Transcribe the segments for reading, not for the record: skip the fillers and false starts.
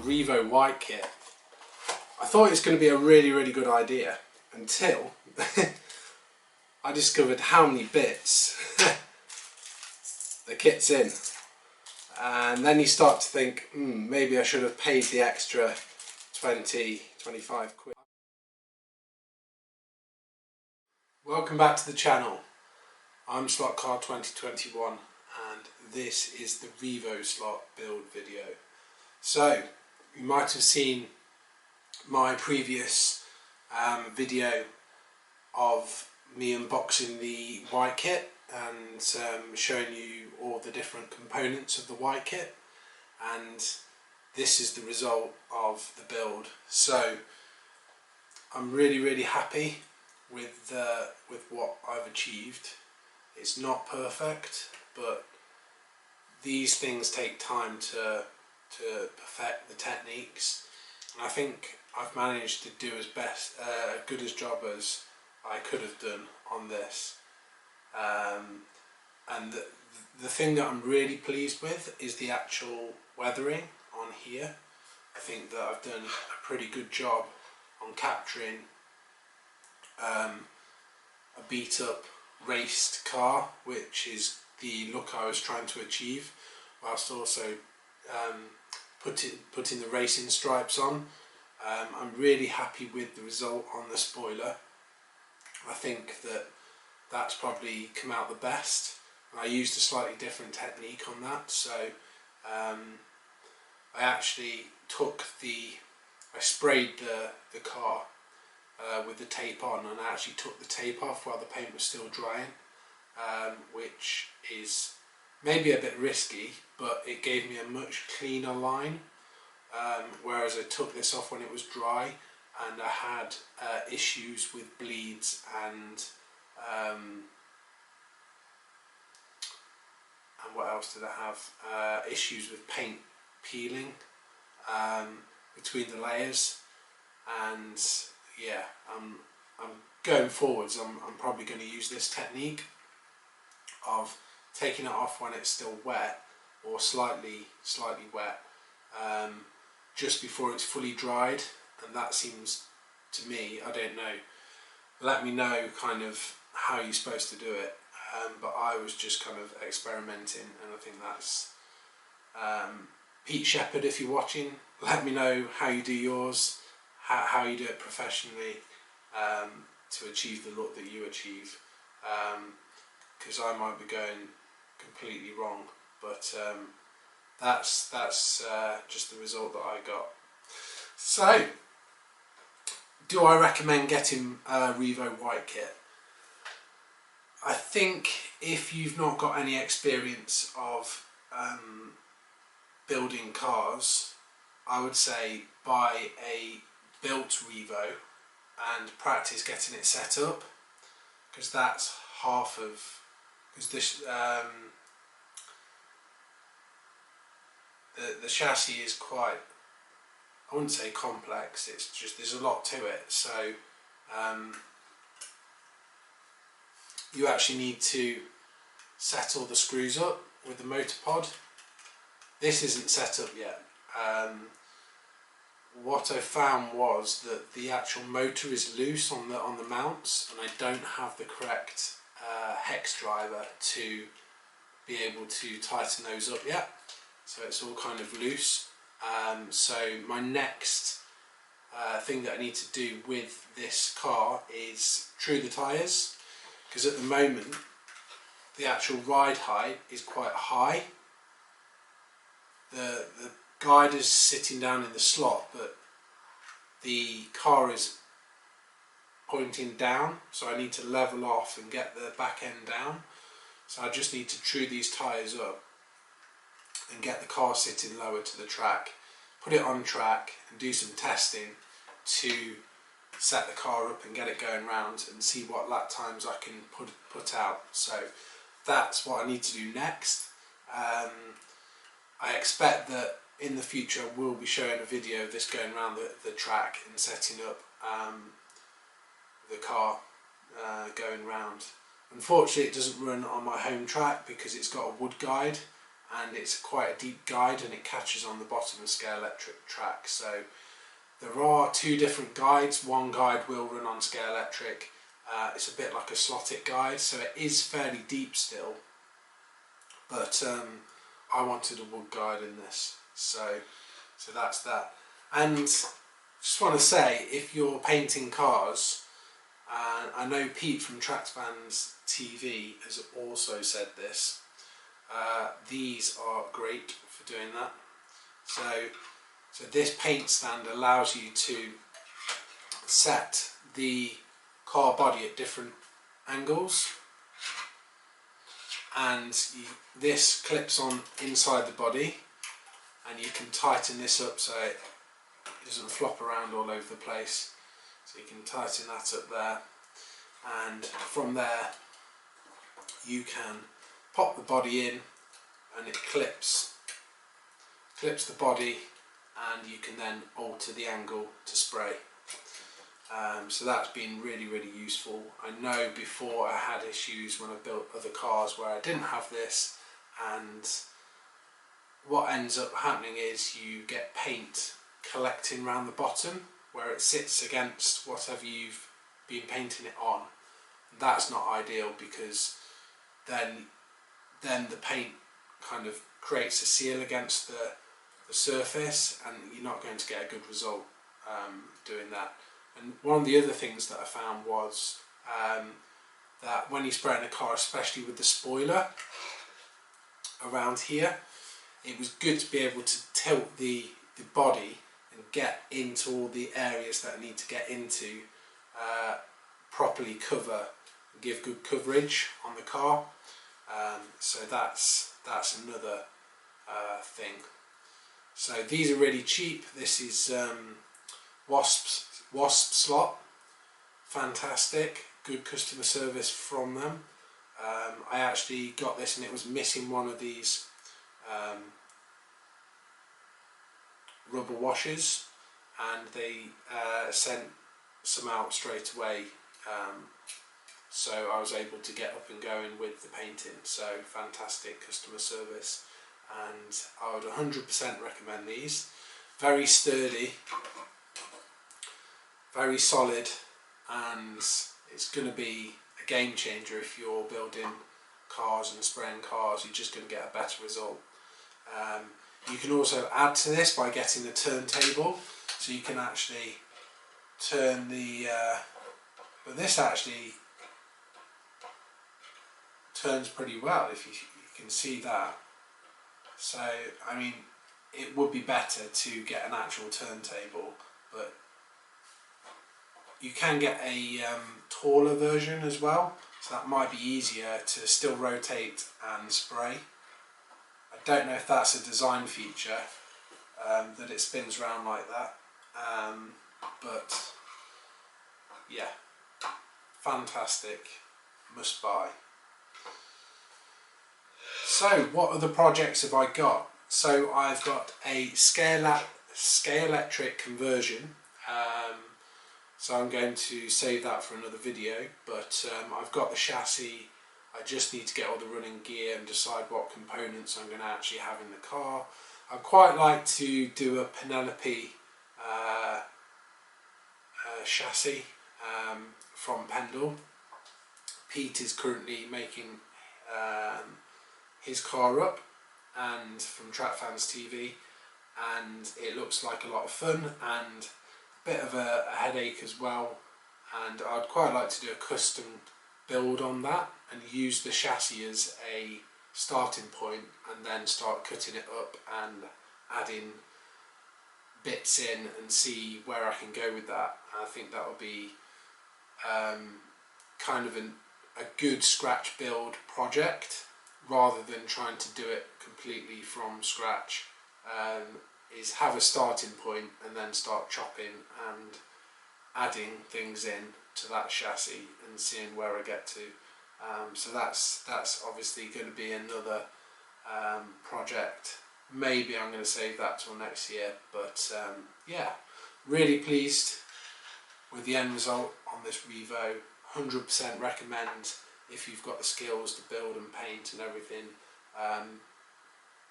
Revo white kit. I thought it was going to be a really good idea until I discovered how many bits the kit's in, and then you start to think, maybe I should have paid the extra 20-25 quid. Welcome back to the channel. I'm Slotcar 2021 and this is the Revoslot build video. So you might have seen my previous video of me unboxing the white kit and showing you all the different components of the white kit, and this is the result of the build. So I'm really happy with what I've achieved. It's not perfect, but these things take time to perfect the techniques, and I think I've managed to do as good as job as I could have done on this. And the thing that I'm really pleased with is the actual weathering on here. I think that I've done a pretty good job on capturing a beat up raced car, which is the look I was trying to achieve, whilst also putting the racing stripes on. I'm really happy with the result on the spoiler. I think that that's probably come out the best. I used a slightly different technique on that, so I actually I sprayed the car with the tape on, and I actually took the tape off while the paint was still drying, which is maybe a bit risky, but it gave me a much cleaner line, whereas I took this off when it was dry and I had issues with bleeds and what else did I have? Issues with paint peeling between the layers. And yeah, I'm going forwards. I'm probably going to use this technique of taking it off when it's still wet or slightly wet, just before it's fully dried, and that seems to me, I don't know, let me know kind of how you're supposed to do it, but I was just kind of experimenting, and I think that's Pete Shepherd, if you're watching, let me know how you do yours, how you do it professionally, to achieve the look that you achieve, because I might be going completely wrong, but that's just the result that I got. So, do I recommend getting a Revo white kit? I think if you've not got any experience of building cars, I would say buy a built Revo and practice getting it set up, because that's half of, because this the chassis is quite, I wouldn't say complex, it's just there's a lot to it, so you actually need to set all the screws up with the motor pod. This isn't set up yet. What I found was that the actual motor is loose on the mounts, and I don't have the correct hex driver to be able to tighten those up yet, so it's all kind of loose. So my next thing that I need to do with this car is true the tyres, because at the moment the actual ride height is quite high. The guide is sitting down in the slot, but the car is pointing down, so I need to level off and get the back end down. So I just need to true these tyres up and get the car sitting lower to the track, put it on track and do some testing to set the car up and get it going round and see what lap times I can put out. So that's what I need to do next. I expect that in the future I will be showing a video of this going around the track and setting up the car going round. Unfortunately it doesn't run on my home track because it's got a wood guide, and it's quite a deep guide, and it catches on the bottom of Scale Electric track. So there are two different guides. One guide will run on Scale Electric. It's a bit like a slotted guide, so it is fairly deep still, but I wanted a wood guide in this, so that's that. And just want to say, if you're painting cars, I know Pete from Trackfans TV has also said this, these are great for doing that. So this paint stand allows you to set the car body at different angles, and this clips on inside the body, and you can tighten this up so it doesn't flop around all over the place. So you can tighten that up there, and from there you can pop the body in, and it clips the body, and you can then alter the angle to spray. So that's been really, really useful. I know before I had issues when I built other cars where I didn't have this, and what ends up happening is you get paint collecting around the bottom where it sits against whatever you've been painting it on. That's not ideal, because then the paint kind of creates a seal against the surface, and you're not going to get a good result doing that. And one of the other things that I found was that when you spray in a car, especially with the spoiler around here, it was good to be able to tilt the body and get into all the areas that I need to get into, properly cover and give good coverage on the car. So that's another thing. So these are really cheap. This is Revoslot, fantastic, good customer service from them. I actually got this and it was missing one of these rubber washers, and they sent some out straight away, so I was able to get up and going with the painting. So fantastic customer service, and I would 100% recommend these. Very sturdy, very solid, and it's going to be a game changer if you're building cars and spraying cars. You're just going to get a better result. You can also add to this by getting a turntable, so you can actually turn the but this actually turns pretty well, if you can see that. So I mean, it would be better to get an actual turntable, but you can get a taller version as well, so that might be easier to still rotate and spray. I don't know if that's a design feature, that it spins around like that, but yeah, fantastic, must buy. So what other projects have I got? So I've got a Scale Electric conversion, so I'm going to save that for another video, but I've got the chassis. I just need to get all the running gear and decide what components I'm going to actually have in the car. I'd quite like to do a Penelope chassis from Pendle. Pete is currently making his car up, and from Trackfans TV, and it looks like a lot of fun and a bit of a headache as well, and I'd quite like to do a custom build on that and use the chassis as a starting point, and then start cutting it up and adding bits in and see where I can go with that. I think that would be kind of a good scratch build project, rather than trying to do it completely from scratch. Is have a starting point and then start chopping and adding things in to that chassis and seeing where I get to. So that's obviously going to be another project. Maybe I'm going to save that till next year, but yeah, really pleased with the end result on this Revo. 100% recommend if you've got the skills to build and paint and everything.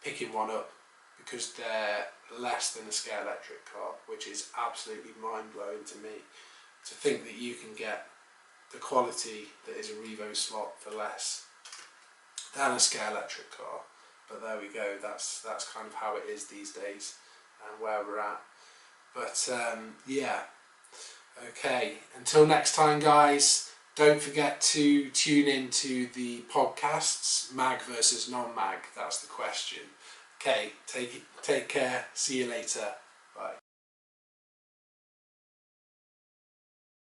picking one up because they're less than a scale electric car, which is absolutely mind-blowing to me. To think that you can get the quality that is a Revoslot for less than a scale electric car. But there we go, that's kind of how it is these days and where we're at. But yeah, okay, until next time guys, don't forget to tune in to the podcasts, mag versus non-mag, that's the question. Okay, take care, see you later, bye.